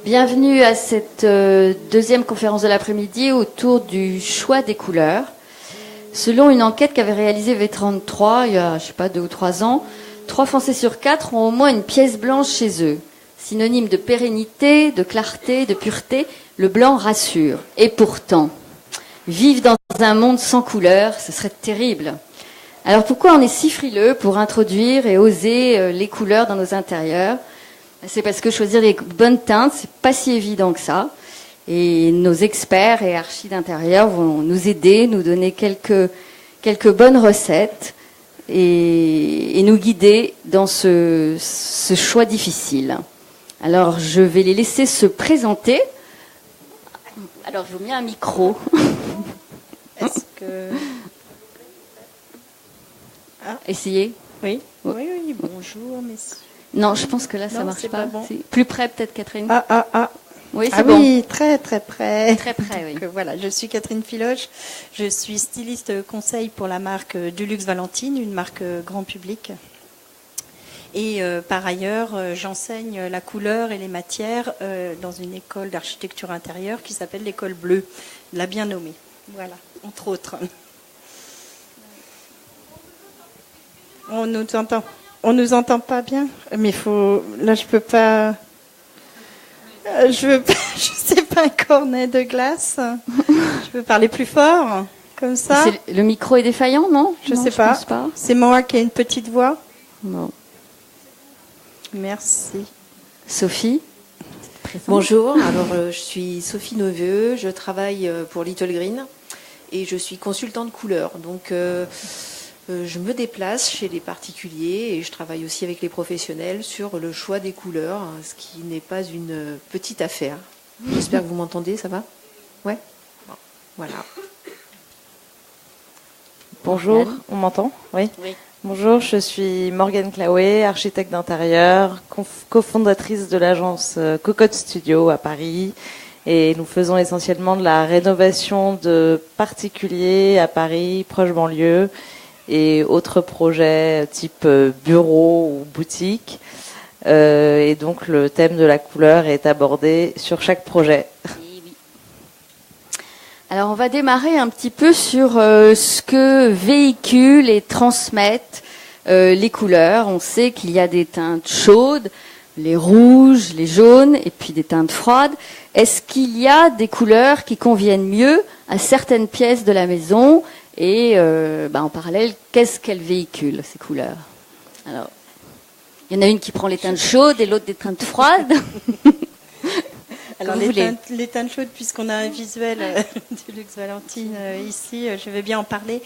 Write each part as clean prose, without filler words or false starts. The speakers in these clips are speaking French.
Bienvenue à cette deuxième conférence de l'après-midi autour du choix des couleurs. Selon une enquête qu'avait réalisée V33 il y a, 2 ou 3 ans, 3 Français sur 4 ont au moins une pièce blanche chez eux. Synonyme de pérennité, de clarté, de pureté, le blanc rassure. Et pourtant, vivre dans un monde sans couleurs, ce serait terrible. Alors pourquoi on est si frileux pour introduire et oser les couleurs dans nos intérieurs ? C'est parce que choisir les bonnes teintes, c'est pas si évident que ça. Et nos experts et archis d'intérieur vont nous aider, nous donner quelques bonnes recettes et nous guider dans ce choix difficile. Alors, je vais les laisser se présenter. Alors, je vous mets un micro. Est-ce que... Ah. Essayez. Oui, bonjour, messieurs. Non, je pense que là, ça marche pas. Bon. Plus près, peut-être, Catherine. Oui, c'est bon. Oui, très près. Très près, oui. Donc, voilà, je suis Catherine Filoche. Je suis styliste conseil pour la marque Duluxe Valentine, une marque grand public. Et par ailleurs, j'enseigne la couleur et les matières dans une école d'architecture intérieure qui s'appelle l'école bleue, la bien nommée. Voilà, entre autres. On nous entend pas bien, mais là je peux pas. Je sais pas un cornet de glace. Je peux parler plus fort, comme ça. Le micro est défaillant, non? Je sais pas. Pense pas. C'est moi qui ai une petite voix. Non. Merci. Sophie. Bonjour. Alors je suis Sophie Neveu. Je travaille pour Little Green et je suis consultante couleur. Donc je me déplace chez les particuliers et je travaille aussi avec les professionnels sur le choix des couleurs, ce qui n'est pas une petite affaire. J'espère que vous m'entendez, ça va ? Ouais ? Bon, voilà. Bonjour, on m'entend ? Oui. Bonjour, je suis Morgane Claouet, architecte d'intérieur, cofondatrice de l'agence Cocotte Studio à Paris. Et nous faisons essentiellement de la rénovation de particuliers à Paris, proche banlieue, et autres projets type bureau ou boutique. Et donc le thème de la couleur est abordé sur chaque projet. Oui. Alors on va démarrer un petit peu sur ce que véhiculent et transmettent les couleurs. On sait qu'il y a des teintes chaudes, les rouges, les jaunes et puis des teintes froides. Est-ce qu'il y a des couleurs qui conviennent mieux à certaines pièces de la maison ? Et en parallèle, qu'est-ce qu'elles véhiculent, ces couleurs ? Alors, il y en a une qui prend les teintes chaudes et l'autre des teintes froides. Alors les teintes chaudes, puisqu'on a un visuel du Luxe Valentine ici, je vais bien en parler.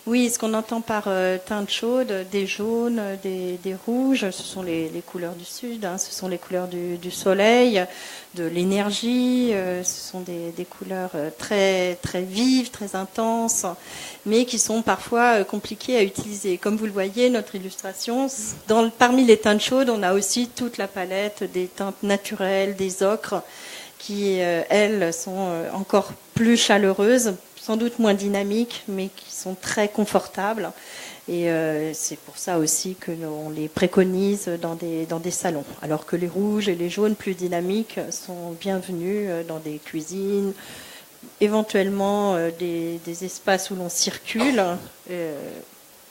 Oui, ce qu'on entend par teintes chaudes, des jaunes, des rouges, ce sont les couleurs du sud, ce sont les couleurs du soleil, de l'énergie, ce sont des couleurs très très vives, très intenses, mais qui sont parfois compliquées à utiliser. Comme vous le voyez, notre illustration, parmi les teintes chaudes, on a aussi toute la palette des teintes naturelles, des ocres, qui, elles, sont encore plus chaleureuses, sans doute moins dynamiques, mais qui sont très confortables. Et c'est pour ça aussi que l'on les préconise dans des salons. Alors que les rouges et les jaunes plus dynamiques sont bienvenus dans des cuisines, éventuellement des espaces où l'on circule,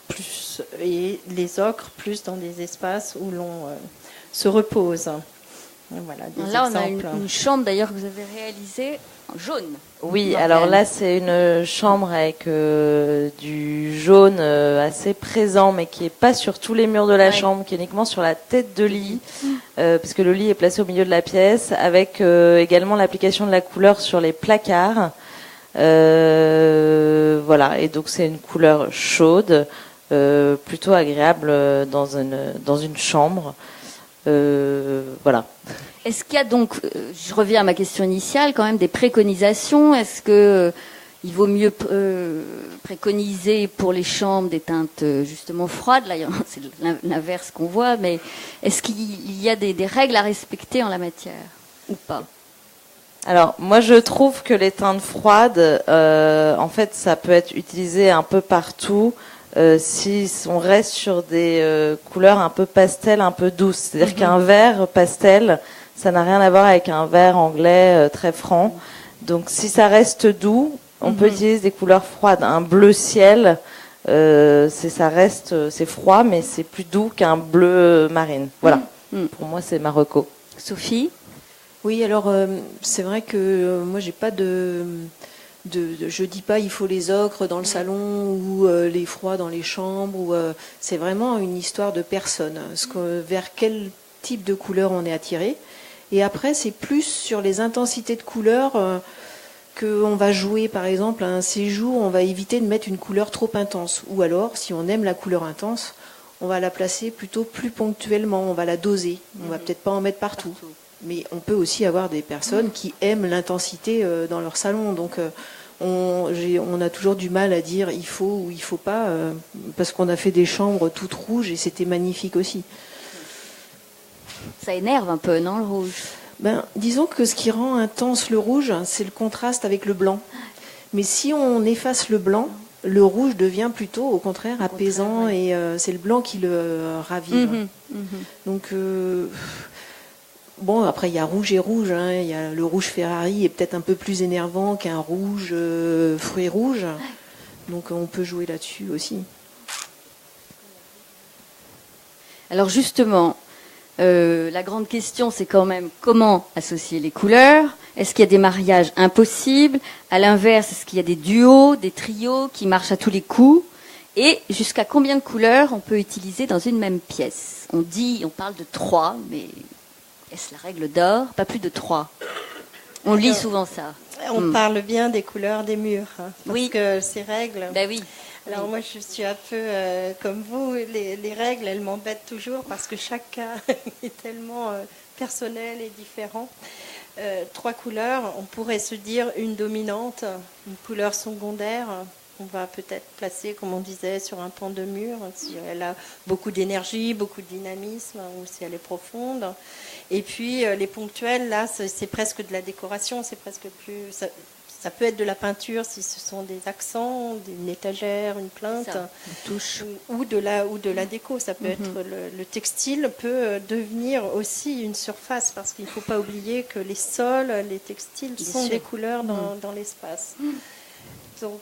plus, et les ocres plus dans des espaces où l'on se repose. Voilà, là, on a une chambre d'ailleurs que vous avez réalisée en jaune. Oui, alors là, c'est une chambre avec du jaune assez présent, mais qui n'est pas sur tous les murs de la chambre, qui est uniquement sur la tête de lit, parce que le lit est placé au milieu de la pièce, avec également l'application de la couleur sur les placards. Voilà, et donc c'est une couleur chaude, plutôt agréable dans une chambre. Voilà. Est-ce qu'il y a donc, je reviens à ma question initiale, quand même des préconisations ? Est-ce que il vaut mieux préconiser pour les chambres des teintes justement froides ? Là, c'est l'inverse qu'on voit, mais est-ce qu'il y a des règles à respecter en la matière ou pas ? Alors, moi, je trouve que les teintes froides, en fait, ça peut être utilisé un peu partout. Si on reste sur des couleurs un peu pastel, un peu douces. C'est-à-dire qu'un vert pastel, ça n'a rien à voir avec un vert anglais très franc. Donc si ça reste doux, on peut utiliser des couleurs froides. Un bleu ciel, c'est froid, mais c'est plus doux qu'un bleu marine. Voilà. Pour moi, c'est ma reco. Sophie? Oui, alors c'est vrai que moi j'ai pas je dis pas il faut les ocres dans le salon ou les froids dans les chambres. C'est vraiment une histoire de personne. Vers quel type de couleur on est attiré. Et après, c'est plus sur les intensités de couleurs qu'on va jouer. Par exemple, à un séjour, on va éviter de mettre une couleur trop intense. Ou alors, si on aime la couleur intense, on va la placer plutôt plus ponctuellement. On va la doser. On va peut-être pas en mettre partout. Mais on peut aussi avoir des personnes qui aiment l'intensité dans leur salon. Donc, on a toujours du mal à dire il faut ou il faut pas, parce qu'on a fait des chambres toutes rouges et c'était magnifique aussi. Ça énerve un peu, non, le rouge? Disons que ce qui rend intense le rouge, c'est le contraste avec le blanc. Mais si on efface le blanc, le rouge devient plutôt, au contraire, apaisant, et c'est le blanc qui le ravive. Donc... Bon, après, il y a rouge et rouge. Il y a le rouge Ferrari est peut-être un peu plus énervant qu'un rouge fruits rouge. Donc, on peut jouer là-dessus aussi. Alors, justement, la grande question, c'est quand même comment associer les couleurs. Est-ce qu'il y a des mariages impossibles? À l'inverse, est-ce qu'il y a des duos, des trios qui marchent à tous les coups? Et jusqu'à combien de couleurs on peut utiliser dans une même pièce? On parle de 3, mais... Est-ce la règle d'or? Pas plus de 3. On lit souvent ça. On parle bien des couleurs des murs. Parce que ces règles... Ben oui. Alors moi, je suis un peu comme vous. Les règles, elles m'embêtent toujours parce que chaque cas est tellement personnel et différent. 3 couleurs, on pourrait se dire une dominante, une couleur secondaire. On va peut-être placer, comme on disait, sur un pan de mur, si elle a beaucoup d'énergie, beaucoup de dynamisme, ou si elle est profonde. Et puis les ponctuels, là, c'est presque de la décoration, c'est presque plus... Ça peut être de la peinture si ce sont des accents, une étagère, une plinthe, une touche. ou de la déco. Ça peut être le textile peut devenir aussi une surface, parce qu'il ne faut pas oublier que les sols, les textiles sont des couleurs dans l'espace. Donc,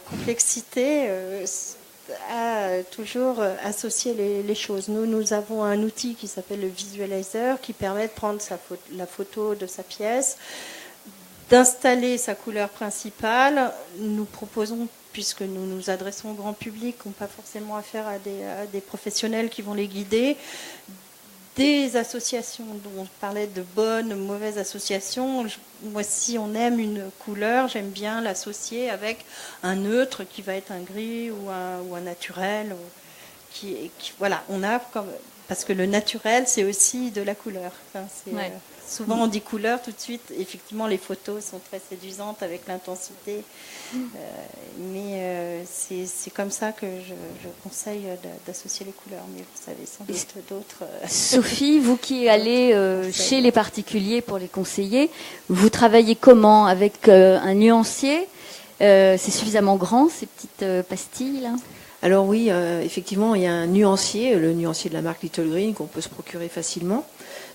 complexité à toujours associer les choses. Nous avons un outil qui s'appelle le visualizer qui permet de prendre la photo de sa pièce, d'installer sa couleur principale. Nous proposons, puisque nous nous adressons au grand public, on n'a pas forcément affaire à des professionnels qui vont les guider, des associations dont on parlait de bonnes, mauvaises associations. Moi, si on aime une couleur, j'aime bien l'associer avec un neutre qui va être un gris ou un naturel. Voilà, on a parce que le naturel, c'est aussi de la couleur. Enfin, souvent, on dit couleur tout de suite. Effectivement, les photos sont très séduisantes avec l'intensité. Mais c'est comme ça que je conseille d'associer les couleurs. Mais vous savez sans doute d'autres. Sophie, vous qui allez chez les particuliers pour les conseiller, vous travaillez comment? Avec un nuancier? C'est suffisamment grand, ces petites pastilles là? Alors oui, effectivement, il y a un nuancier, le nuancier de la marque Little Green, qu'on peut se procurer facilement.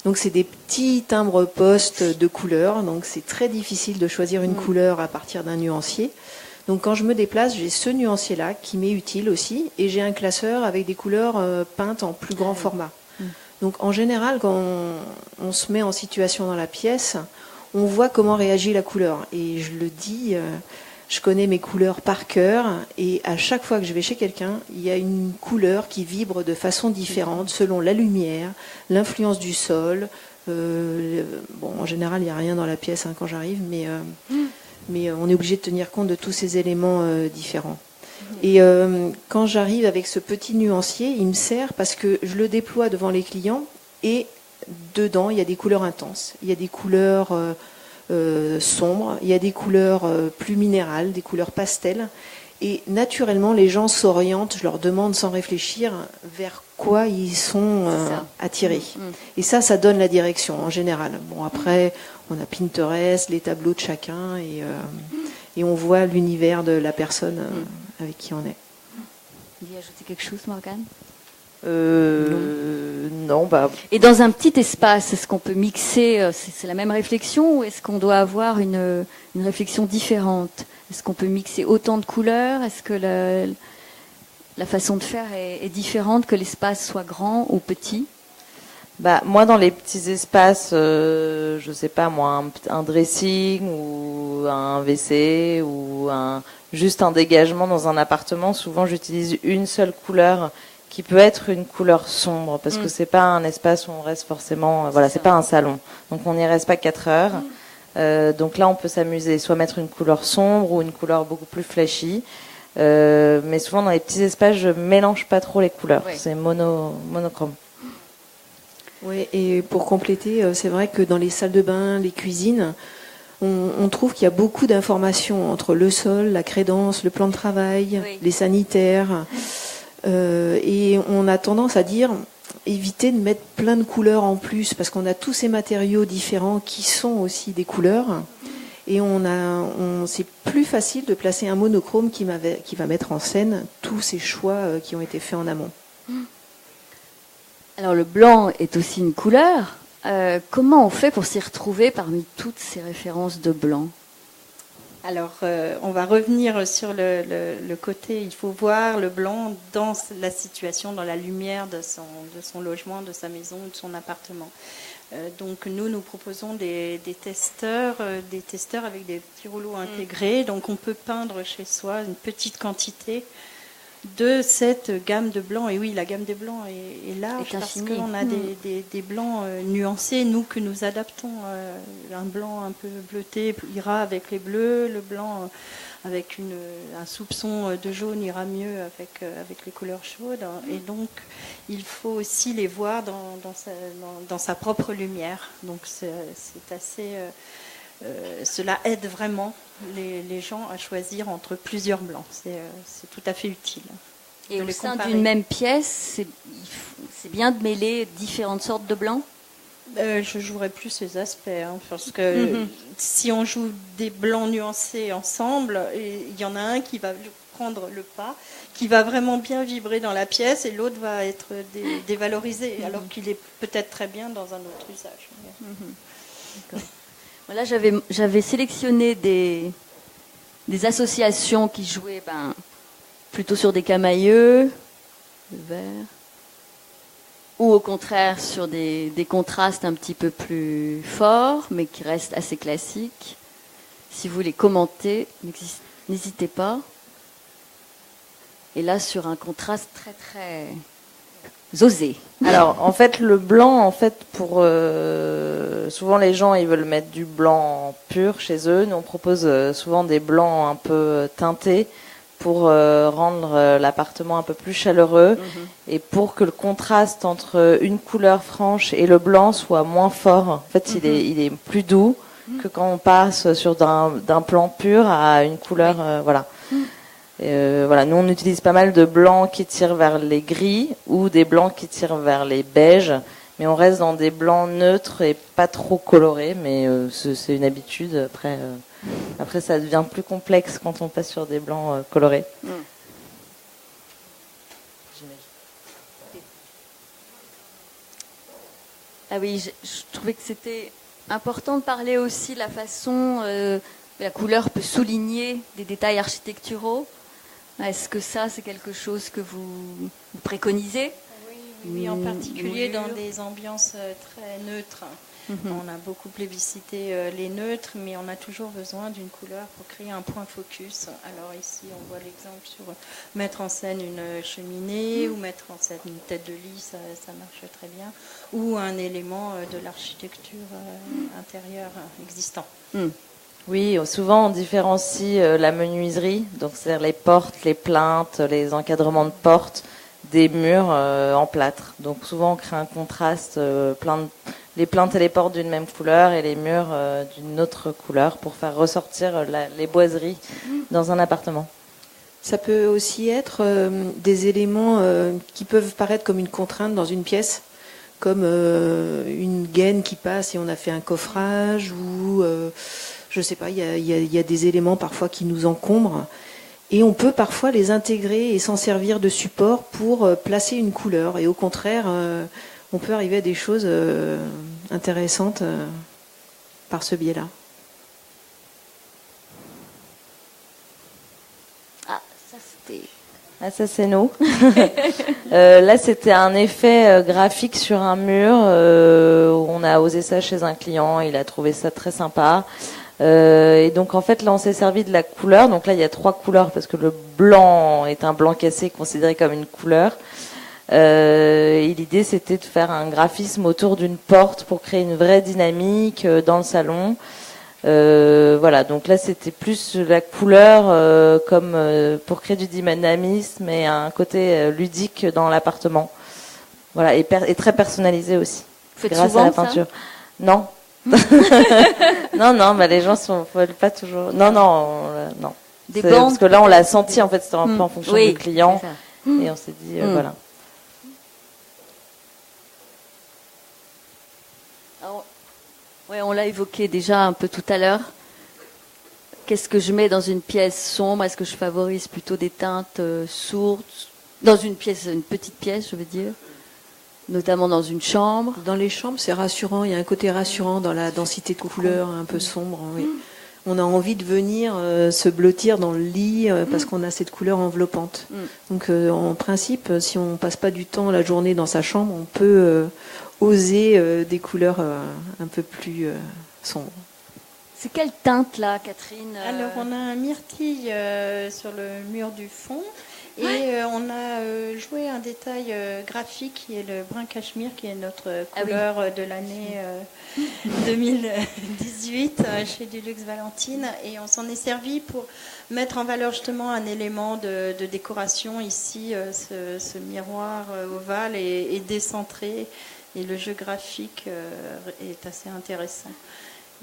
Donc c'est des petits timbres-poste de couleurs, donc c'est très difficile de choisir une couleur à partir d'un nuancier. Donc quand je me déplace, j'ai ce nuancier-là qui m'est utile aussi, et j'ai un classeur avec des couleurs peintes en plus grand format. Donc en général, quand on se met en situation dans la pièce, on voit comment réagit la couleur. Et je le dis... je connais mes couleurs par cœur, et à chaque fois que je vais chez quelqu'un, il y a une couleur qui vibre de façon différente selon la lumière, l'influence du sol. En général, il n'y a rien dans la pièce quand j'arrive, mais on est obligé de tenir compte de tous ces éléments différents. Et quand j'arrive avec ce petit nuancier, il me sert parce que je le déploie devant les clients, et dedans, il y a des couleurs intenses. Il y a des couleurs... sombres, il y a des couleurs plus minérales, des couleurs pastels, et naturellement les gens s'orientent, je leur demande sans réfléchir vers quoi ils sont attirés. Et ça donne la direction en général. Bon, après on a Pinterest, les tableaux de chacun, et on voit l'univers de la personne avec qui on est. Vous voulez ajouter quelque chose, Morgane? Non, bah. Et dans un petit espace, est-ce qu'on peut mixer, c'est la même réflexion, ou est-ce qu'on doit avoir une réflexion différente? Est-ce qu'on peut mixer autant de couleurs? Est-ce que la façon de faire est différente, que l'espace soit grand ou petit? Bah, moi, dans les petits espaces, je sais pas, moi, un dressing ou un WC ou juste un dégagement dans un appartement, souvent j'utilise une seule couleur qui peut être une couleur sombre parce que c'est pas un espace où on reste forcément, voilà, c'est pas un salon. Donc on n'y reste pas 4 heures. Donc là, on peut s'amuser, soit mettre une couleur sombre ou une couleur beaucoup plus flashy. Mais souvent dans les petits espaces, je mélange pas trop les couleurs. Oui. C'est monochrome. Oui, et pour compléter, c'est vrai que dans les salles de bain, les cuisines, on trouve qu'il y a beaucoup d'informations entre le sol, la crédence, le plan de travail, les sanitaires. Et on a tendance à dire éviter de mettre plein de couleurs en plus parce qu'on a tous ces matériaux différents qui sont aussi des couleurs. Et c'est plus facile de placer un monochrome qui va mettre en scène tous ces choix qui ont été faits en amont. Alors le blanc est aussi une couleur. Comment on fait pour s'y retrouver parmi toutes ces références de blanc? Alors, on va revenir sur le côté, il faut voir le blanc dans la situation, dans la lumière de son logement, de sa maison, de son appartement. Donc nous proposons des testeurs avec des petits rouleaux intégrés. Donc on peut peindre chez soi une petite quantité de cette gamme de blancs. Et oui, la gamme des blancs est large parce qu'on a des blancs nuancés, nous, que nous adaptons. Un blanc un peu bleuté ira avec les bleus, le blanc avec un soupçon de jaune ira mieux avec les couleurs chaudes. Et donc, il faut aussi les voir dans sa propre lumière. Donc, c'est assez... cela aide vraiment les gens à choisir entre plusieurs blancs. C'est tout à fait utile. Et au sein d'une même pièce, c'est bien de mêler différentes sortes de blancs? Je jouerais plus ces aspects, parce que si on joue des blancs nuancés ensemble, il y en a un qui va prendre le pas, qui va vraiment bien vibrer dans la pièce, et l'autre va être dévalorisé, alors qu'il est peut-être très bien dans un autre usage. D'accord. Là, j'avais sélectionné des associations qui jouaient plutôt sur des camailleux, le vert, ou au contraire sur des contrastes un petit peu plus forts, mais qui restent assez classiques. Si vous voulez commenter, n'hésitez pas. Et là, sur un contraste très très osé. Alors, en fait, le blanc, pour souvent les gens, ils veulent mettre du blanc pur chez eux. Nous, on propose souvent des blancs un peu teintés pour rendre l'appartement un peu plus chaleureux et pour que le contraste entre une couleur franche et le blanc soit moins fort. En fait, il est plus doux que quand on passe sur d'un blanc pur à une couleur, voilà. Voilà, nous on utilise pas mal de blancs qui tirent vers les gris ou des blancs qui tirent vers les beiges, mais on reste dans des blancs neutres et pas trop colorés, mais c'est une habitude. Après ça devient plus complexe quand on passe sur des blancs colorés. Ah oui, je trouvais que c'était important de parler aussi de la façon la couleur peut souligner des détails architecturaux. Est-ce que ça, c'est quelque chose que vous préconisez? Oui, en particulier dans des ambiances très neutres. On a beaucoup plébiscité les neutres, mais on a toujours besoin d'une couleur pour créer un point focus. Alors ici, on voit l'exemple sur mettre en scène une cheminée ou mettre en scène une tête de lit, ça marche très bien, ou un élément de l'architecture intérieure existant. Oui, souvent on différencie la menuiserie, donc c'est-à-dire les portes, les plinthes, les encadrements de portes, des murs en plâtre. Donc souvent on crée un contraste, les plinthes et les portes d'une même couleur et les murs d'une autre couleur pour faire ressortir les boiseries dans un appartement. Ça peut aussi être des éléments qui peuvent paraître comme une contrainte dans une pièce, comme une gaine qui passe et on a fait un coffrage ou... je sais pas, il y a des éléments parfois qui nous encombrent Et on peut parfois les intégrer et s'en servir de support pour placer une couleur. Et au contraire, on peut arriver à des choses intéressantes par ce biais-là. Ah, ça c'était... Ah, ça c'est nous. Là c'était un effet graphique sur un mur. On a osé ça chez un client, il a trouvé ça très sympa. Et donc en fait là on s'est servi de la couleur. Donc là il y a 3 couleurs parce que le blanc est un blanc cassé considéré comme une couleur. Et l'idée c'était de faire un graphisme autour d'une porte pour créer une vraie dynamique dans le salon. Voilà, donc là c'était plus la couleur comme pour créer du dynamisme et un côté ludique dans l'appartement. Voilà, et très personnalisé aussi. Faites grâce souvent à la peinture. Ça non. non, mais les gens veulent pas toujours. Non. Des bandes, parce que là on l'a senti en fait, c'était un peu en fonction du client et on s'est dit voilà. Ouais, on l'a évoqué déjà un peu tout à l'heure. Qu'est-ce que je mets dans une pièce sombre? Est-ce que je favorise plutôt des teintes sourdes dans une petite pièce, je veux dire, notamment dans une chambre? Dans les chambres, c'est rassurant. Il y a un côté rassurant dans la densité de couleurs, un peu sombre. Oui. On a envie de venir se blottir dans le lit parce qu'on a cette couleur enveloppante. Donc, en principe, si on passe pas du temps la journée dans sa chambre, on peut oser des couleurs un peu plus sombres. C'est quelle teinte là, Catherine? Alors on a un myrtille sur le mur du fond et on a joué un détail graphique qui est le brun cachemire qui est notre couleur de l'année 2018 chez Dulux Valentine, et on s'en est servi pour mettre en valeur justement un élément de décoration ici, ce miroir ovale est décentré. Et le jeu graphique est assez intéressant.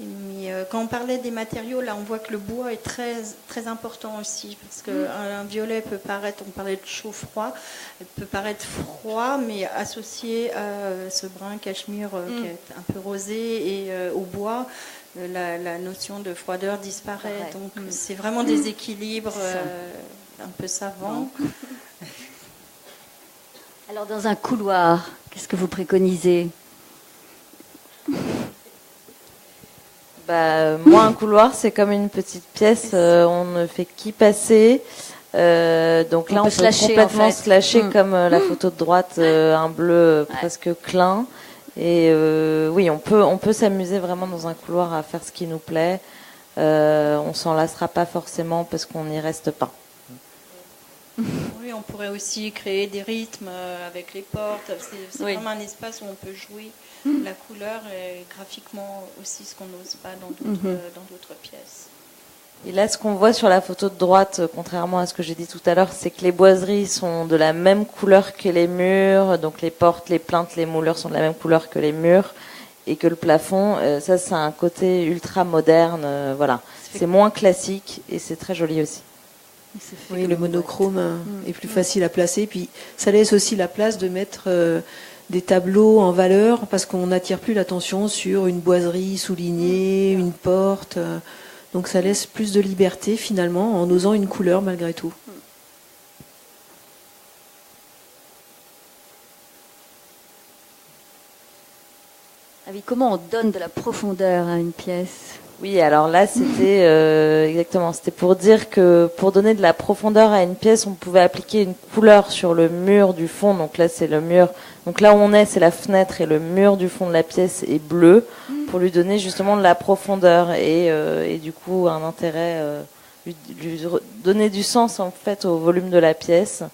Mais, quand on parlait des matériaux, là, on voit que le bois est très, très important aussi, parce qu'un violet peut paraître, on parlait de chaud-froid, peut paraître froid, mais associé à ce brun cachemire qui est un peu rosé et au bois, la notion de froideur disparaît. Donc, c'est vraiment des équilibres un peu savants. Alors, dans un couloir, qu'est-ce que vous préconisez? Moi, un couloir, c'est comme une petite pièce. On ne fait qu'y passer. Donc là, on peut complètement se lâcher comme la photo de droite, un bleu presque clin. Et oui, on peut s'amuser vraiment dans un couloir à faire ce qui nous plaît. On s'en lassera pas forcément parce qu'on n'y reste pas. Oui, on pourrait aussi créer des rythmes avec les portes. C'est vraiment un espace où on peut jouer la couleur et graphiquement aussi ce qu'on n'ose pas dans d'autres pièces. Et là, ce qu'on voit sur la photo de droite, contrairement à ce que j'ai dit tout à l'heure, c'est que les boiseries sont de la même couleur que les murs. Donc les portes, les plinthes, les moulures sont de la même couleur que les murs. Et que le plafond, ça c'est un côté ultra moderne. Voilà, c'est moins classique et c'est très joli aussi. Oui, le monochrome est plus facile à placer. Puis ça laisse aussi la place de mettre des tableaux en valeur parce qu'on n'attire plus l'attention sur une boiserie soulignée, une porte. Donc ça laisse plus de liberté finalement en osant une couleur malgré tout. Ah oui, comment on donne de la profondeur à une pièce? Oui, alors là, c'était exactement. C'était pour dire que pour donner de la profondeur à une pièce, on pouvait appliquer une couleur sur le mur du fond. Donc là, c'est le mur. Donc là où on est, c'est la fenêtre et le mur du fond de la pièce est bleu pour lui donner justement de la profondeur et du coup un intérêt, lui donner du sens en fait au volume de la pièce.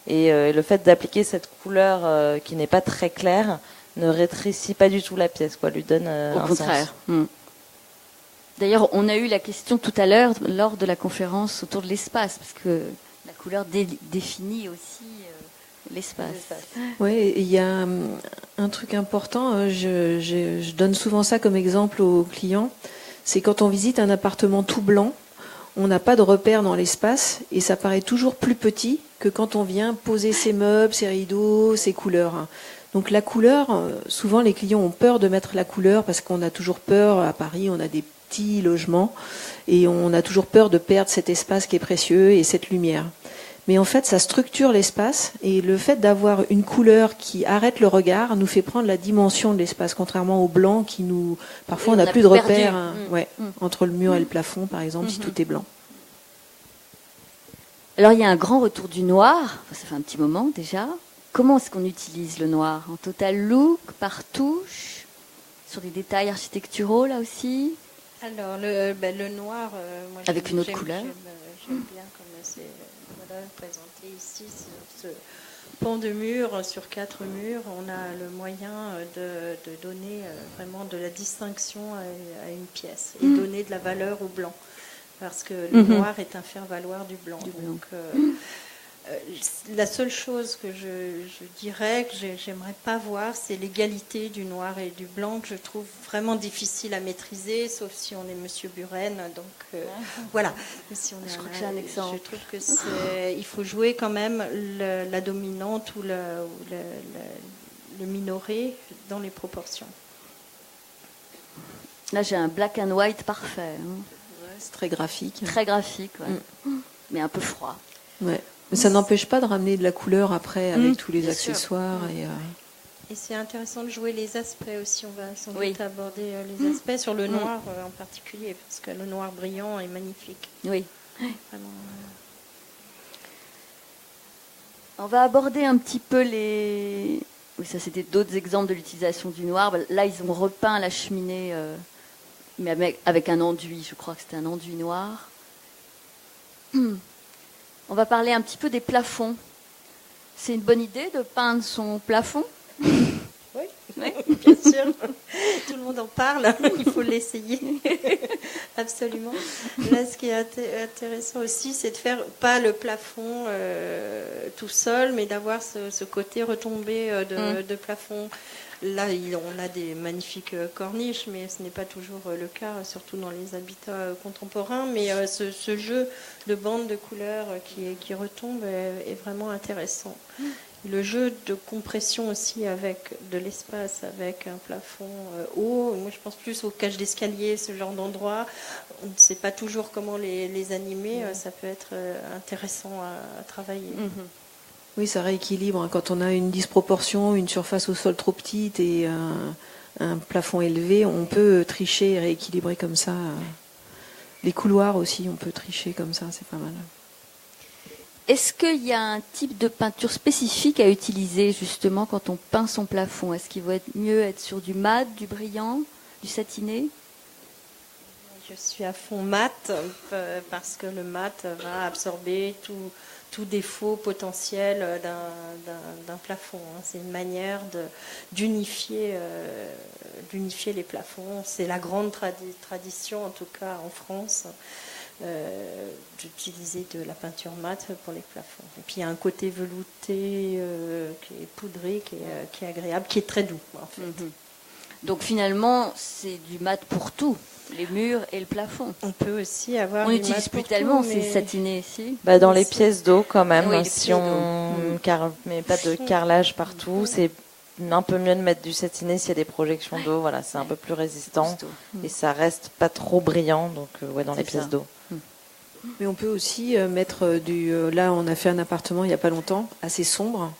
Et le fait d'appliquer cette couleur qui n'est pas très claire ne rétrécit pas du tout la pièce, quoi. Lui donne au un contraire. sens. D'ailleurs, on a eu la question tout à l'heure lors de la conférence autour de l'espace, parce que la couleur définit aussi l'espace. Oui, il y a un truc important, je donne souvent ça comme exemple aux clients, c'est quand on visite un appartement tout blanc, on n'a pas de repère dans l'espace et ça paraît toujours plus petit que quand on vient poser ses meubles, ses rideaux, ses couleurs. Donc la couleur, souvent les clients ont peur de mettre la couleur parce qu'on a toujours peur, à Paris on a des petits logements et on a toujours peur de perdre cet espace qui est précieux et cette lumière. Mais en fait ça structure l'espace et le fait d'avoir une couleur qui arrête le regard nous fait prendre la dimension de l'espace, contrairement au blanc qui nous... Parfois on n'a plus de repères entre le mur et le plafond par exemple si tout est blanc. Alors il y a un grand retour du noir, ça fait un petit moment déjà. Comment est-ce qu'on utilise le noir? En total look, par touche, sur des détails architecturaux là aussi? Alors le noir, moi avec une autre couleur. J'aime bien comme c'est présenté ici sur ce pan de mur, sur 4 murs, on a le moyen de donner vraiment de la distinction à une pièce et donner de la valeur au blanc. Parce que le noir est un faire-valoir du blanc. Donc, la seule chose que je dirais que j'aimerais pas voir, c'est l'égalité du noir et du blanc que je trouve vraiment difficile à maîtriser, sauf si on est Monsieur Buren. Donc voilà. Si on est je crois que c'est un exemple. Je trouve que il faut jouer quand même la dominante ou le minoré dans les proportions. Là, j'ai un black and white parfait. C'est très graphique. Très graphique, mais un peu froid. Ouais. Mais ça n'empêche pas de ramener de la couleur après avec tous les accessoires. Et c'est intéressant de jouer les aspects aussi. On va sans doute aborder les aspects sur le noir en particulier, parce que le noir brillant est magnifique. Oui. Vraiment. On va aborder un petit peu les... Oui, ça c'était d'autres exemples de l'utilisation du noir. Là, ils ont repeint la cheminée, mais avec un enduit. Je crois que c'était un enduit noir. On va parler un petit peu des plafonds. C'est une bonne idée de peindre son plafond? Oui, bien sûr. Tout le monde en parle. Il faut l'essayer. Absolument. Là, ce qui est intéressant aussi, c'est de faire pas le plafond tout seul, mais d'avoir ce côté retombé de plafond. Là, on a des magnifiques corniches, mais ce n'est pas toujours le cas, surtout dans les habitats contemporains. Mais ce jeu de bandes de couleurs qui retombe est vraiment intéressant. Le jeu de compression aussi avec de l'espace, avec un plafond haut. Moi, je pense plus aux cages d'escalier, ce genre d'endroit. On ne sait pas toujours comment les animer. Ça peut être intéressant à travailler. Oui, ça rééquilibre. Quand on a une disproportion, une surface au sol trop petite et un plafond élevé, on peut tricher et rééquilibrer comme ça. Les couloirs aussi, on peut tricher comme ça, c'est pas mal. Est-ce qu'il y a un type de peinture spécifique à utiliser justement quand on peint son plafond? Est-ce qu'il vaut mieux être sur du mat, du brillant, du satiné? Je suis à fond mat parce que le mat va absorber tout défaut potentiel d'un plafond. C'est une manière d'unifier les plafonds. C'est la grande tradition, en tout cas en France, d'utiliser de la peinture mate pour les plafonds. Et puis il y a un côté velouté qui est poudré, qui est agréable, qui est très doux en fait. Donc finalement, c'est du mat pour tout, les murs et le plafond. On peut aussi avoir. On n'utilise plus tellement ces satinés ici. Dans les pièces d'eau quand même. Oui, si on met pas de carrelage partout, c'est un peu mieux de mettre du satiné s'il y a des projections d'eau. Voilà, c'est un peu plus résistant et ça reste pas trop brillant. Donc dans les pièces d'eau. Mais on peut aussi mettre là, on a fait un appartement il n'y a pas longtemps, assez sombre.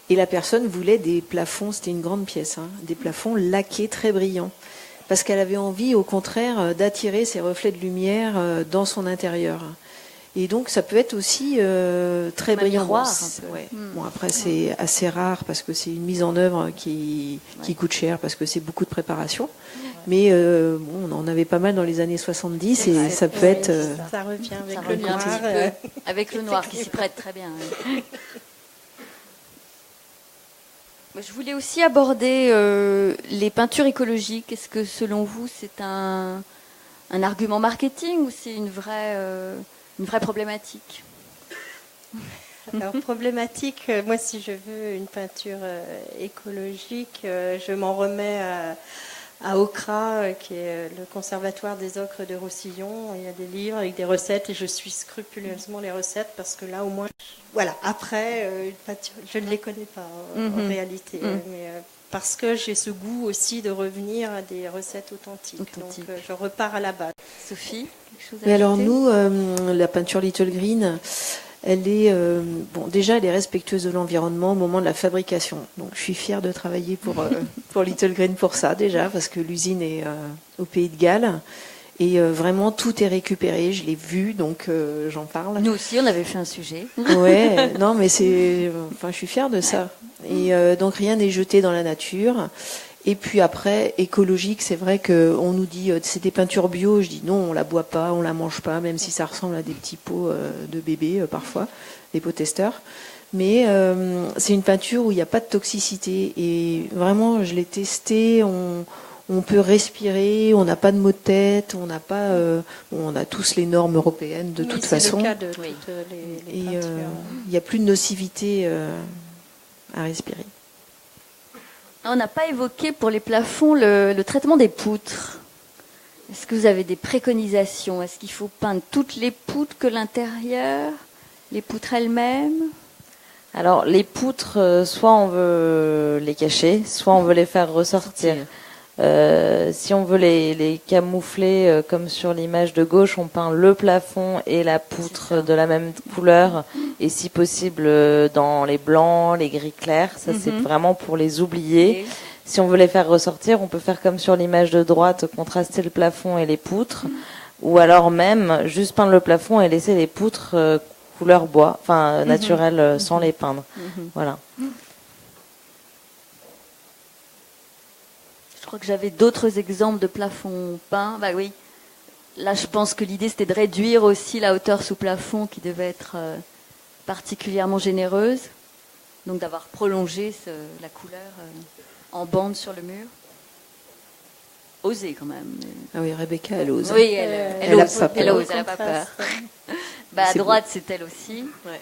Et la personne voulait des plafonds, c'était une grande pièce, des plafonds laqués très brillants. Parce qu'elle avait envie, au contraire, d'attirer ces reflets de lumière dans son intérieur. Et donc, ça peut être aussi très brillant. Bon, après, c'est assez rare parce que c'est une mise en œuvre qui coûte cher parce que c'est beaucoup de préparation. Mais on en avait pas mal dans les années 70 et ça peut être... Ça revient avec ça le revient noir. Un petit peu avec le noir qui s'y prête très bien. Je voulais aussi aborder les peintures écologiques. Est-ce que selon vous c'est un argument marketing ou c'est une vraie problématique? Alors problématique, moi si je veux une peinture écologique, je m'en remets à Ocra, qui est le conservatoire des ocres de Roussillon. Il y a des livres avec des recettes et je suis scrupuleusement les recettes parce que là, au moins, voilà. Après, je ne les connais pas en réalité, mais parce que j'ai ce goût aussi de revenir à des recettes authentiques. Donc, je repars à la base. Sophie, quelque chose à Mais alors ajouter ? nous, la peinture Little Green, elle est déjà elle est respectueuse de l'environnement au moment de la fabrication. Donc je suis fière de travailler pour Little Green pour ça déjà, parce que l'usine est au Pays de Galles et vraiment tout est récupéré. Je l'ai vu, donc j'en parle. Nous aussi, on avait fait un sujet. Ouais, non mais je suis fière de ça. Et donc rien n'est jeté dans la nature. Et puis après, écologique, c'est vrai qu'on nous dit c'est des peintures bio. Je dis non, on la boit pas, on la mange pas, même si ça ressemble à des petits pots de bébé parfois, des pots testeurs. Mais c'est une peinture où il n'y a pas de toxicité. Et vraiment, je l'ai testée. On peut respirer, on n'a pas de maux de tête, on n'a pas, on a tous les normes européennes de toute façon. C'est le cas de toutes les peintures. Il n'y a plus de nocivité à respirer. On n'a pas évoqué pour les plafonds le traitement des poutres. Est-ce que vous avez des préconisations ? Est-ce qu'il faut peindre toutes les poutres que l'intérieur ? Les poutres elles-mêmes ? Alors, les poutres, soit on veut les cacher, soit on veut les faire ressortir. Si on veut les camoufler, comme sur l'image de gauche, on peint le plafond et la poutre de la même couleur, et si possible dans les blancs, les gris clairs. Ça, c'est vraiment pour les oublier. Si on veut les faire ressortir, on peut faire comme sur l'image de droite, contraster le plafond et les poutres, ou alors même juste peindre le plafond et laisser les poutres couleur bois, enfin naturelles, sans les peindre. Voilà. Je crois que j'avais d'autres exemples de plafonds peints. Bah oui. Là, je pense que l'idée, c'était de réduire aussi la hauteur sous plafond qui devait être particulièrement généreuse. Donc d'avoir prolongé la couleur en bande sur le mur. Osé quand même. Ah oui, Rebecca, elle ose. Oui, elle ose, elle n'a pas peur. Bah, à droite, c'est elle aussi. Ouais.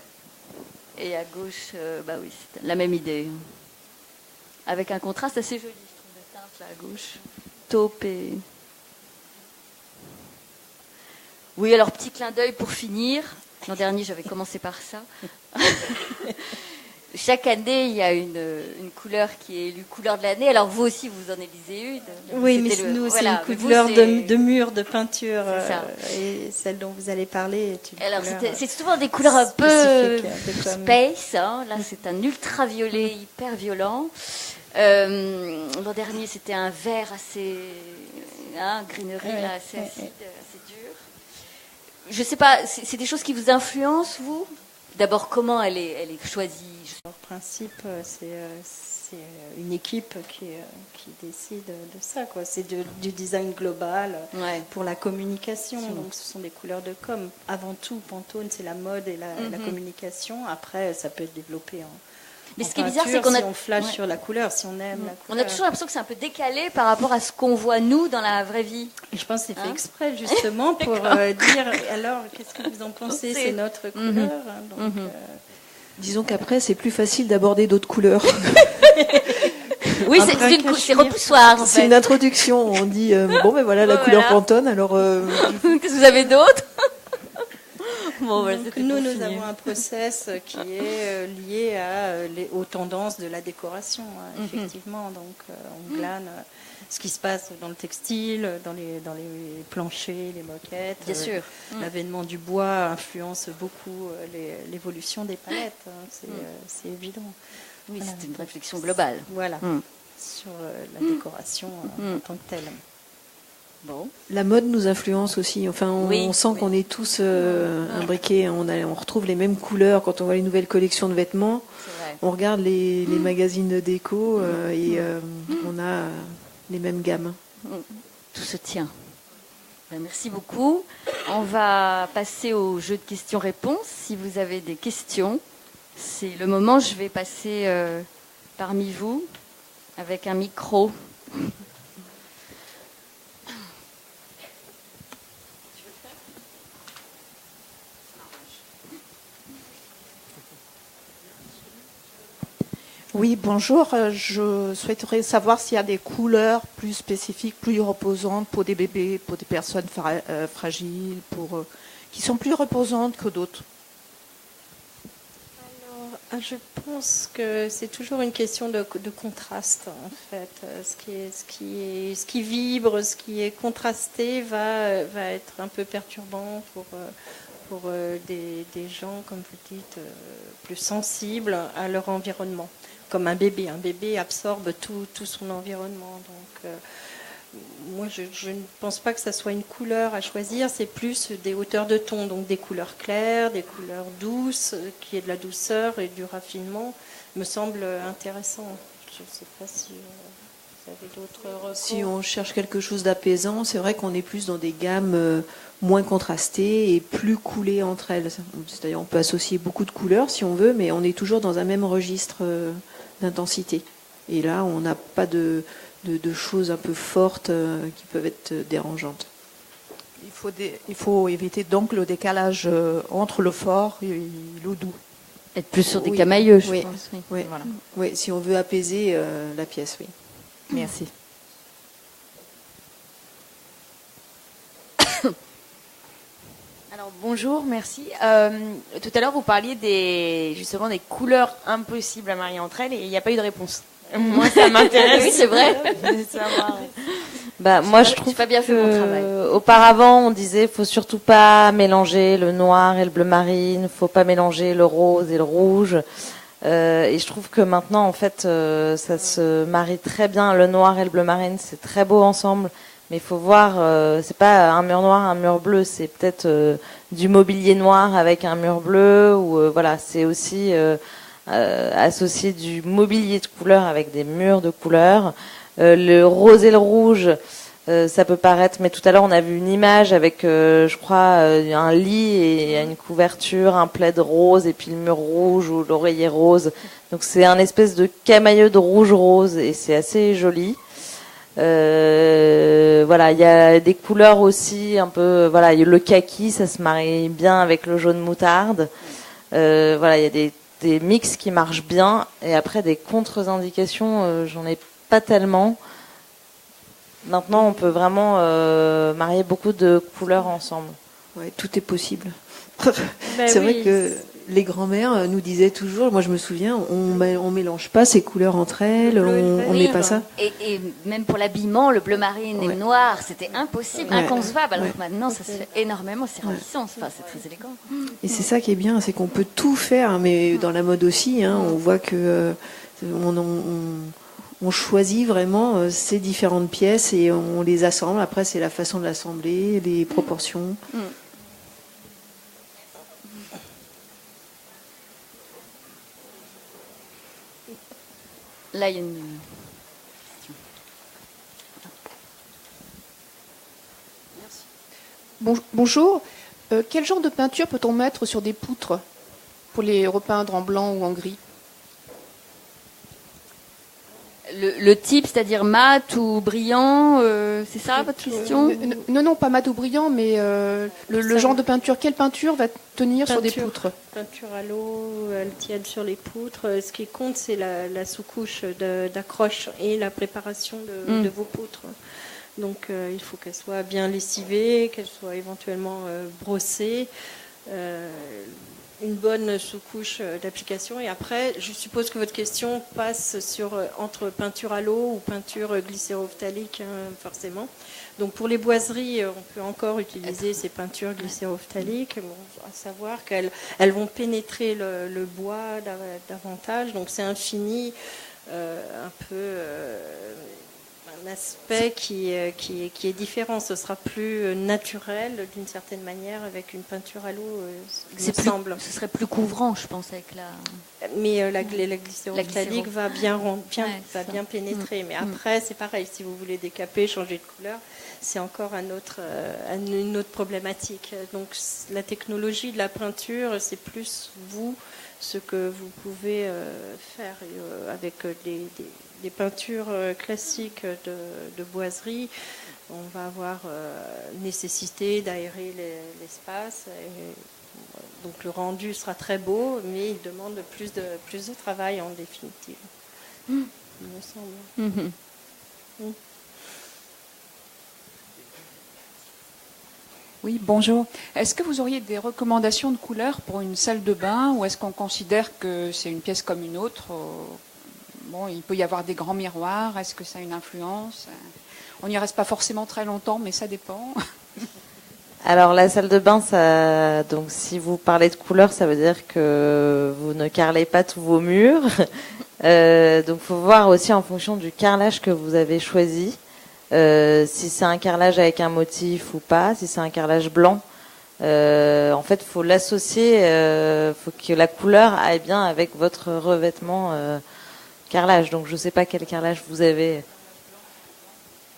Et à gauche, bah oui, c'est la même idée. Avec un contraste assez joli. Là, à gauche. Taupe et... Oui, alors petit clin d'œil pour finir. L'an dernier, j'avais commencé par ça. Chaque année, il y a une couleur qui est élue couleur de l'année. Alors vous aussi, vous en élisez une. Oui, mais nous, c'est une couleur de mur, de peinture. Et celle dont vous allez parler est une alors, couleur c'est souvent des couleurs un peu space. Hein. Là, c'est un ultraviolet hyper violent. L'an dernier, c'était un vert assez greenery, là, assez acide, assez dur. Je sais pas, c'est des choses qui vous influencent, vous ? D'abord, comment elle est choisie ? En principe, c'est une équipe qui décide de ça, quoi. C'est du design global pour la communication. Donc, ce sont des couleurs de com. Avant tout, Pantone, c'est la mode et la communication. Après, ça peut être développé Mais ce qui est bizarre, c'est qu'on si on flash sur la couleur, si on aime la couleur. On a toujours l'impression que c'est un peu décalé par rapport à ce qu'on voit, nous, dans la vraie vie. Et je pense que c'est fait exprès, justement, pour dire, alors, qu'est-ce que vous en pensez ? C'est notre couleur. Donc, disons qu'après, c'est plus facile d'aborder d'autres couleurs. Oui, c'est repoussoir, en fait. C'est une introduction. On dit, bon, ben voilà, la couleur Pantone, alors... Qu'est-ce que vous avez d'autre ? Bon, voilà, donc, nous avons un process qui est lié aux tendances de la décoration, effectivement. Donc, on glane ce qui se passe dans le textile, dans les planchers, les moquettes. Bien sûr. L'avènement du bois influence beaucoup l'évolution des palettes. C'est évident. Oui, c'est une réflexion globale. Voilà, sur la décoration en tant que telle. Bon. La mode nous influence aussi. Enfin, on sent qu'on est tous imbriqués. On retrouve les mêmes couleurs quand on voit les nouvelles collections de vêtements. On regarde les magazines de déco et on a les mêmes gammes. Tout se tient. Ben, merci beaucoup. On va passer au jeu de questions-réponses. Si vous avez des questions, c'est le moment. Je vais passer parmi vous avec un micro. Oui, bonjour. Je souhaiterais savoir s'il y a des couleurs plus spécifiques, plus reposantes pour des bébés, pour des personnes fragiles, qui sont plus reposantes que d'autres. Alors, je pense que c'est toujours une question de contraste, en fait. Ce qui vibre, ce qui est contrasté va être un peu perturbant pour des gens, comme vous dites, plus sensibles à leur environnement. Comme un bébé. Un bébé absorbe tout son environnement. Donc, moi, je ne pense pas que ça soit une couleur à choisir. C'est plus des hauteurs de ton. Donc, des couleurs claires, des couleurs douces, qui est de la douceur et du raffinement, me semble intéressant. Je ne sais pas si vous avez d'autres recours. Si on cherche quelque chose d'apaisant, c'est vrai qu'on est plus dans des gammes moins contrastées et plus coulées entre elles. C'est-à-dire on peut associer beaucoup de couleurs si on veut, mais on est toujours dans un même registre d'intensité. Et là, on n'a pas de choses un peu fortes qui peuvent être dérangeantes. Il faut éviter donc le décalage entre le fort et le doux. Être plus sur des camailleux, je oui. pense. Oui. Oui. Voilà. Oui, si on veut apaiser la pièce, oui. Merci. Alors bonjour, merci. Tout à l'heure, vous parliez justement des couleurs impossibles à marier entre elles et il n'y a pas eu de réponse. Moi, ça m'intéresse. Oui, c'est vrai. de savoir. Moi, je trouve pas bien fait mon travail. Auparavant, on disait faut surtout pas mélanger le noir et le bleu marine, faut pas mélanger le rose et le rouge. Et je trouve que maintenant, en fait, ça se marie très bien. Le noir et le bleu marine, c'est très beau ensemble. Mais il faut voir, c'est pas un mur noir, un mur bleu, c'est peut-être du mobilier noir avec un mur bleu, ou voilà, c'est aussi associer du mobilier de couleur avec des murs de couleur. Le rose et le rouge, ça peut paraître, mais tout à l'heure on a vu une image avec, je crois, un lit et une couverture, un plaid rose et puis le mur rouge ou l'oreiller rose. Donc c'est un espèce de camailleux de rouge-rose et c'est assez joli. Voilà, il y a des couleurs aussi un peu, voilà, le kaki, ça se marie bien avec le jaune moutarde. Voilà, il y a des mix qui marchent bien et après des contre-indications, j'en ai pas tellement. Maintenant, on peut vraiment marier beaucoup de couleurs ensemble. Ouais, tout est possible. Ben c'est oui. vrai que les grands-mères nous disaient toujours, moi je me souviens, on mélange pas ces couleurs entre elles, on met pas ça. Et même pour l'habillement, le bleu marine et Ouais. le noir, c'était impossible, Ouais. inconcevable. Alors Ouais. que maintenant, ça se fait énormément, c'est ravissant, enfin, c'est très élégant. Et c'est ça qui est bien, c'est qu'on peut tout faire, hein, mais dans la mode aussi, hein, on voit que on choisit vraiment ces différentes pièces et on les assemble. Après, c'est la façon de l'assembler, les proportions. Là, il y a une... Bonjour. Quel genre de peinture peut-on mettre sur des poutres pour les repeindre en blanc ou en gris? Le type, c'est-à-dire mat ou brillant, c'est ça votre question? Non, pas mat ou brillant, mais le genre de peinture. Quelle peinture va tenir sur des poutres? Peinture à l'eau, elles tiennent sur les poutres. Ce qui compte, c'est la sous-couche d'accroche et la préparation de vos poutres. Donc il faut qu'elles soient bien lessivées, qu'elles soient éventuellement brossées. Une bonne sous-couche d'application. Et après, je suppose que votre question passe entre peinture à l'eau ou peinture glycérophthalique, hein, forcément. Donc pour les boiseries, on peut encore utiliser ces peintures glycérophthaliques, à savoir qu'elles vont pénétrer le bois davantage. Donc c'est un fini un peu... un aspect qui est différent. Ce sera plus naturel d'une certaine manière avec une peinture à l'eau, il me semble. Ce serait plus couvrant, je pense, avec la... Mais la glycérophthalique va bien pénétrer. Mais après, c'est pareil. Si vous voulez décaper, changer de couleur, c'est encore une autre problématique. Donc la technologie de la peinture, c'est plus ce que vous pouvez faire avec des peintures classiques de boiserie. On va avoir nécessité d'aérer l'espace. Donc le rendu sera très beau, mais il demande plus de travail en définitive. il me semble. Mhm. Oui, bonjour. Est-ce que vous auriez des recommandations de couleurs pour une salle de bain ou est-ce qu'on considère que c'est une pièce comme une autre? Bon, il peut y avoir des grands miroirs. Est-ce que ça a une influence? On n'y reste pas forcément très longtemps, mais ça dépend. Alors la salle de bain, ça, donc si vous parlez de couleurs, ça veut dire que vous ne carrelez pas tous vos murs. Donc faut voir aussi en fonction du carrelage que vous avez choisi, si c'est un carrelage avec un motif ou pas, si c'est un carrelage blanc. En fait, faut l'associer, faut que la couleur aille bien avec votre revêtement carrelage. Donc je sais pas quel carrelage vous avez.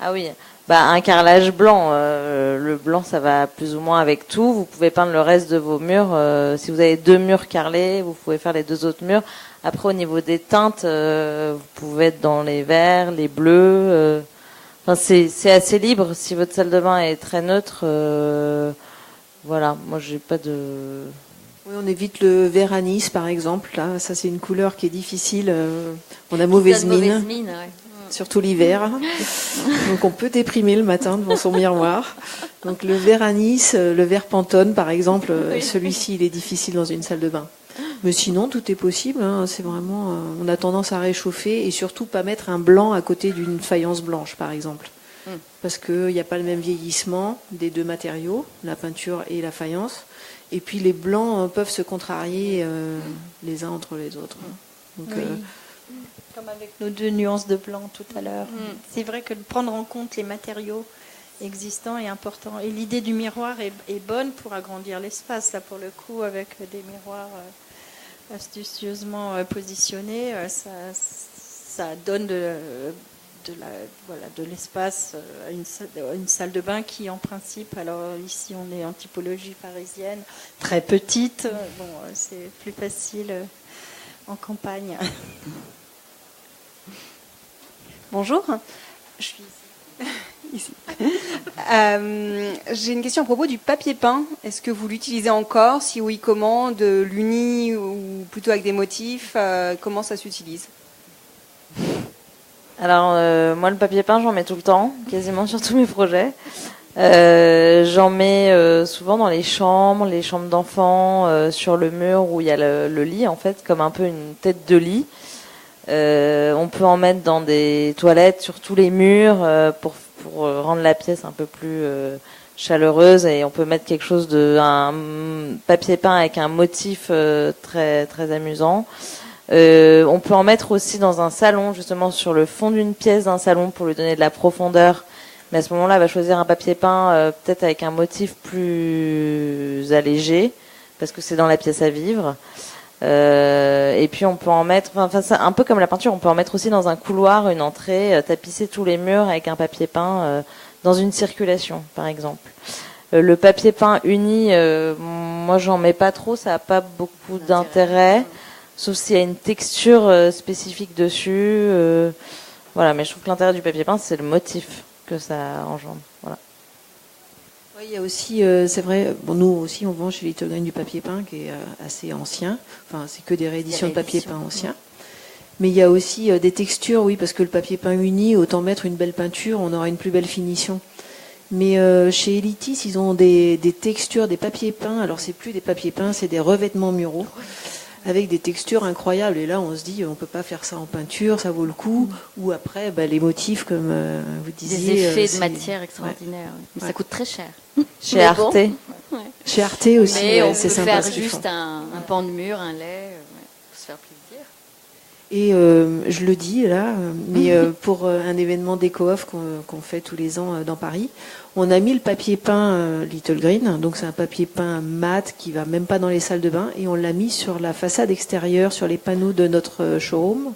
Ah oui. Bah, un carrelage blanc, le blanc ça va plus ou moins avec tout. Vous pouvez peindre le reste de vos murs. Si vous avez 2 murs carrelés, vous pouvez faire les 2 autres murs. Après au niveau des teintes, vous pouvez être dans les verts, les bleus. Enfin c'est assez libre. Si votre salle de bain est très neutre, voilà. Moi j'ai pas de. Oui, on évite le vert anis par exemple. Là, ça c'est une couleur qui est difficile. On a mauvaise mine. Ouais. Surtout l'hiver. Donc on peut déprimer le matin devant son miroir. Donc le vert anis, le vert Pantone par exemple, celui-ci il est difficile dans une salle de bain. Mais sinon tout est possible. Hein. C'est vraiment, on a tendance à réchauffer et surtout pas mettre un blanc à côté d'une faïence blanche par exemple, parce qu'il n'y a pas le même vieillissement des 2 matériaux, la peinture et la faïence. Et puis les blancs peuvent se contrarier les uns entre les autres. Donc, Comme avec nos 2 nuances de blanc tout à l'heure. C'est vrai que de prendre en compte les matériaux existants est important. Et l'idée du miroir est bonne pour agrandir l'espace. Là, pour le coup, avec des miroirs astucieusement positionnés, ça donne de l'espace à une salle de bain qui, en principe, alors ici on est en typologie parisienne, très petite. Bon, c'est plus facile en campagne. Bonjour, je suis ici. J'ai une question à propos du papier peint. Est-ce que vous l'utilisez encore? Si oui, comment? De l'uni ou plutôt avec des motifs? Comment ça s'utilise? Alors moi le papier peint j'en mets tout le temps, quasiment sur tous mes projets. J'en mets souvent dans les chambres d'enfants, sur le mur où il y a le lit en fait, comme un peu une tête de lit. On peut en mettre dans des toilettes sur tous les murs pour rendre la pièce un peu plus chaleureuse, et on peut mettre quelque chose un papier peint avec un motif très très amusant. On peut en mettre aussi dans un salon, justement sur le fond d'une pièce d'un salon pour lui donner de la profondeur. Mais à ce moment-là, on va choisir un papier peint peut-être avec un motif plus allégé, parce que c'est dans la pièce à vivre. Et puis on peut en mettre, enfin c'est un peu comme la peinture, on peut en mettre aussi dans un couloir, une entrée, tapisser tous les murs avec un papier peint dans une circulation, par exemple. Le papier peint uni, moi j'en mets pas trop, ça a pas beaucoup d'intérêt, sauf s'il y a une texture spécifique dessus. Voilà, mais je trouve que l'intérêt du papier peint, c'est le motif que ça engendre. Voilà. Oui, il y a aussi, c'est vrai, bon, nous aussi on vend chez Little Green du papier peint qui est assez ancien. Enfin, c'est que des rééditions de papier peint ancien. Mais il y a aussi des textures, oui, parce que le papier peint uni, autant mettre une belle peinture, on aura une plus belle finition. Mais chez Elitis, ils ont des textures, des papiers peints. Alors c'est plus des papiers peints, c'est des revêtements muraux avec des textures incroyables. Et là, on se dit, on peut pas faire ça en peinture, ça vaut le coup. Ou après, les motifs, comme vous disiez. Des effets de matière extraordinaires. Ouais. Mais ça coûte très cher. Chez Arte. Bon. Chez Arte aussi, mais on c'est peut sympa. faire juste un pan de mur, un lait, pour se faire plaisir. Et je le dis là, mais pour un événement d'éco-off qu'on fait tous les ans dans Paris, on a mis le papier peint Little Green, donc c'est un papier peint mat qui va même pas dans les salles de bain, et on l'a mis sur la façade extérieure, sur les panneaux de notre showroom,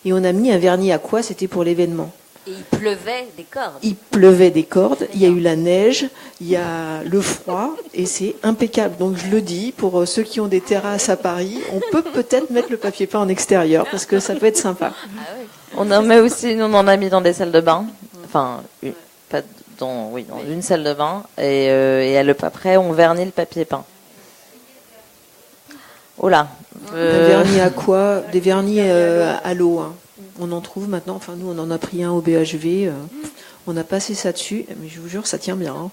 et on a mis un vernis aqua, c'était pour l'événement. Et il pleuvait des cordes. Il pleuvait des cordes, il y a eu la neige, il y a le froid, et c'est impeccable. Donc je le dis, pour ceux qui ont des terrasses à Paris, on peut peut-être mettre le papier peint en extérieur, parce que ça peut être sympa. Ah ouais. On en met aussi, nous on en a mis dans des salles de bain, enfin, dans une salle de bain, et après on vernit le papier peint. Oh là. Un vernis aqua, des vernis à l'eau. Hein. On en trouve maintenant. Enfin, nous, on en a pris un au BHV. On a passé ça dessus. Mais je vous jure, ça tient bien. Hein.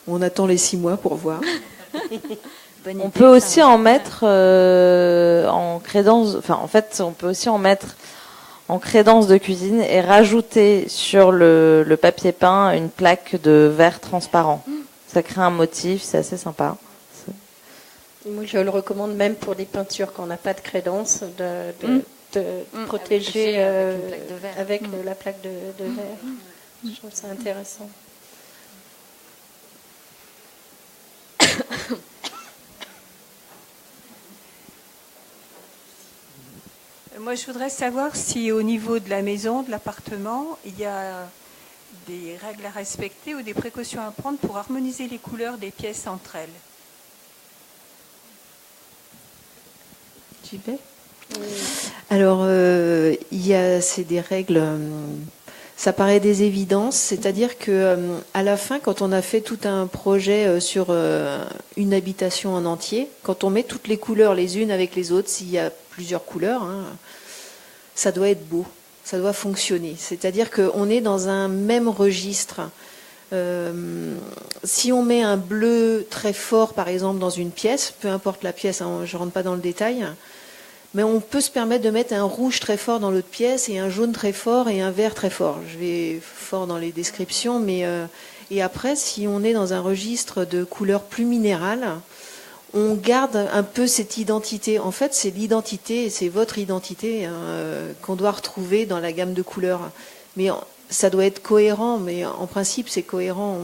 On attend les 6 mois pour voir. On peut aussi en mettre en crédence. Enfin, en fait, on peut aussi en mettre en crédence de cuisine et rajouter sur le papier peint une plaque de verre transparent. Ça crée un motif, c'est assez sympa. Moi, je le recommande même pour les peintures quand on n'a pas de crédence, de protéger avec la plaque de verre. Je trouve ça intéressant. Moi, je voudrais savoir si au niveau de la maison, de l'appartement, il y a des règles à respecter ou des précautions à prendre pour harmoniser les couleurs des pièces entre elles. J'y vais. Alors, c'est des règles. Ça paraît des évidences, c'est-à-dire que à la fin, quand on a fait tout un projet sur une habitation en entier, quand on met toutes les couleurs les unes avec les autres, s'il y a plusieurs couleurs, hein, ça doit être beau, ça doit fonctionner. C'est-à-dire qu'on est dans un même registre. Si on met un bleu très fort, par exemple, dans une pièce, peu importe la pièce, hein, je ne rentre pas dans le détail, mais on peut se permettre de mettre un rouge très fort dans l'autre pièce et un jaune très fort et un vert très fort. Je vais fort dans les descriptions, mais et après, si on est dans un registre de couleurs plus minérales, on garde un peu cette identité. En fait, c'est l'identité, c'est votre identité hein, qu'on doit retrouver dans la gamme de couleurs. Mais ça doit être cohérent, mais en principe, c'est cohérent.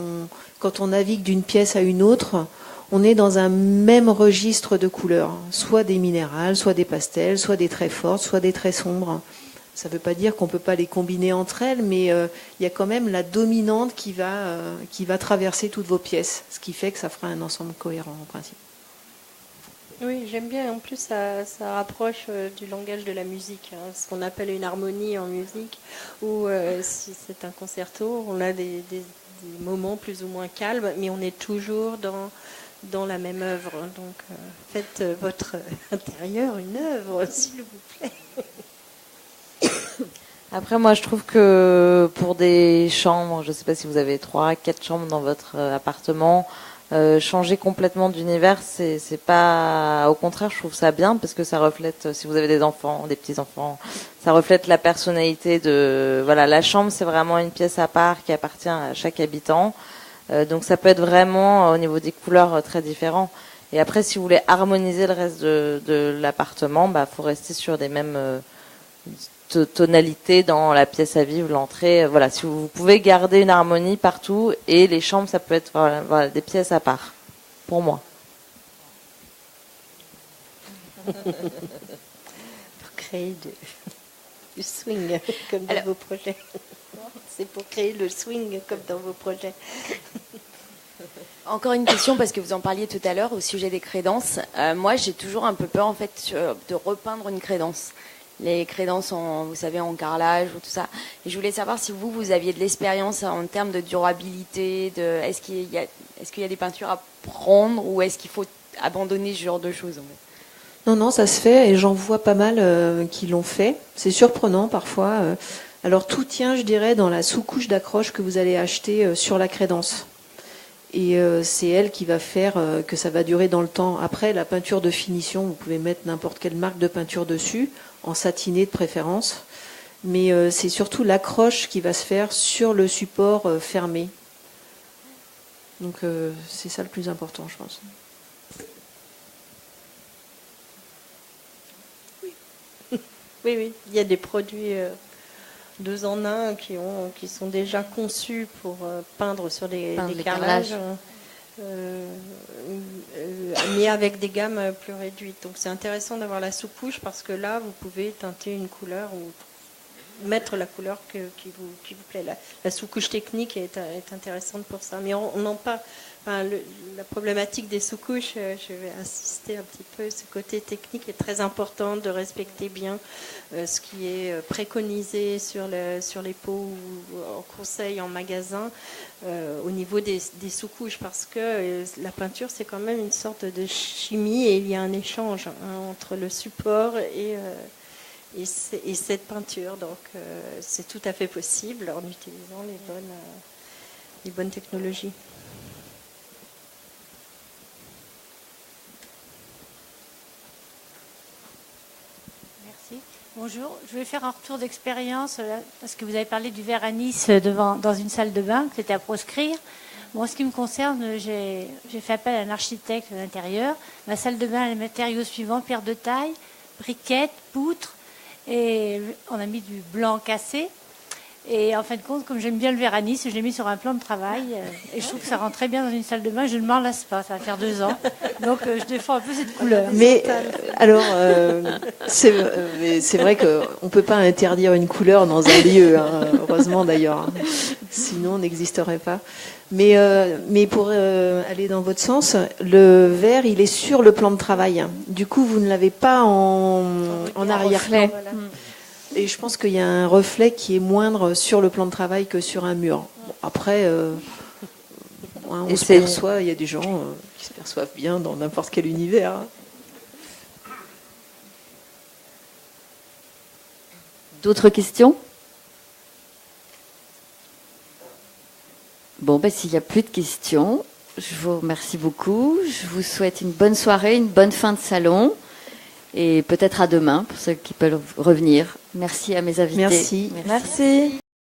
Quand on navigue d'une pièce à une autre, on est dans un même registre de couleurs, soit des minérales, soit des pastels, soit des très fortes, soit des très sombres. Ça ne veut pas dire qu'on ne peut pas les combiner entre elles, mais il y a quand même la dominante qui va traverser toutes vos pièces, ce qui fait que ça fera un ensemble cohérent en principe. Oui, j'aime bien. En plus, ça rapproche du langage de la musique, hein, ce qu'on appelle une harmonie en musique, où si c'est un concerto, on a des moments plus ou moins calmes, mais on est toujours dans la même œuvre. Donc, faites votre intérieur une œuvre, s'il vous plaît. Après, moi, je trouve que pour des chambres, je ne sais pas si vous avez 3, 4 chambres dans votre appartement, changer complètement d'univers, c'est pas. Au contraire, je trouve ça bien parce que ça reflète. Si vous avez des enfants, des petits enfants, ça reflète la personnalité de. Voilà, la chambre, c'est vraiment une pièce à part qui appartient à chaque habitant. Donc ça peut être vraiment au niveau des couleurs très différent. Et après, si vous voulez harmoniser le reste de l'appartement, faut rester sur des mêmes tonalités dans la pièce à vivre, l'entrée. Voilà, si vous pouvez garder une harmonie partout, et les chambres, ça peut être voilà, des pièces à part, pour moi. Pour créer du swing, comme dans vos projets. C'est pour créer le swing comme dans vos projets. Encore une question, parce que vous en parliez tout à l'heure au sujet des crédences. Moi, j'ai toujours un peu peur en fait de repeindre une crédence. Les crédences, vous savez, en carrelage ou tout ça. Et je voulais savoir si vous aviez de l'expérience en termes de durabilité. Est-ce qu'il y a des peintures à prendre ou est-ce qu'il faut abandonner ce genre de choses en fait? Non, ça se fait et j'en vois pas mal qui l'ont fait. C'est surprenant parfois. Alors tout tient, je dirais, dans la sous-couche d'accroche que vous allez acheter sur la crédence. Et c'est elle qui va faire que ça va durer dans le temps. Après, la peinture de finition, vous pouvez mettre n'importe quelle marque de peinture dessus, en satiné de préférence. Mais c'est surtout l'accroche qui va se faire sur le support fermé. Donc c'est ça le plus important, je pense. Oui. Il y a des produits 2 en 1 qui sont déjà conçus pour peindre sur des carrelages, mais avec des gammes plus réduites. Donc c'est intéressant d'avoir la sous-couche parce que là, vous pouvez teinter une couleur ou mettre la couleur qui vous plaît. La sous-couche technique est intéressante pour ça. Mais on en parle. La problématique des sous-couches, je vais insister un petit peu, ce côté technique est très important de respecter bien ce qui est préconisé sur les pots ou en conseil en magasin au niveau des sous-couches parce que la peinture c'est quand même une sorte de chimie et il y a un échange entre le support et et cette peinture. Donc c'est tout à fait possible en utilisant les bonnes technologies. Merci. Bonjour, je vais faire un retour d'expérience parce que vous avez parlé du verre anis dans une salle de bain, que c'était à proscrire. Bon, en ce qui me concerne, j'ai fait appel à un architecte d'intérieur. Ma salle de bain a les matériaux suivants: pierre de taille, briquettes, poutres, et on a mis du blanc cassé. Et en fin de compte, comme j'aime bien le verre anis, je l'ai mis sur un plan de travail. Et je trouve que ça rend très bien dans une salle de bain. Je ne m'en lasse pas, ça va faire 2 ans. Donc je défends un peu cette couleur. Mais alors, c'est vrai qu'on ne peut pas interdire une couleur dans un lieu, hein, heureusement d'ailleurs. Hein. Sinon, on n'existerait pas. Mais pour aller dans votre sens, le verre, il est sur le plan de travail. Du coup, vous ne l'avez pas en arrière-plan. Voilà. Et je pense qu'il y a un reflet qui est moindre sur le plan de travail que sur un mur. Bon, après, on se perçoit, il y a des gens qui se perçoivent bien dans n'importe quel univers. D'autres questions ? Bon, s'il n'y a plus de questions, je vous remercie beaucoup. Je vous souhaite une bonne soirée, une bonne fin de salon. Et peut-être à demain, pour ceux qui peuvent revenir. Merci à mes invités. Merci. Merci.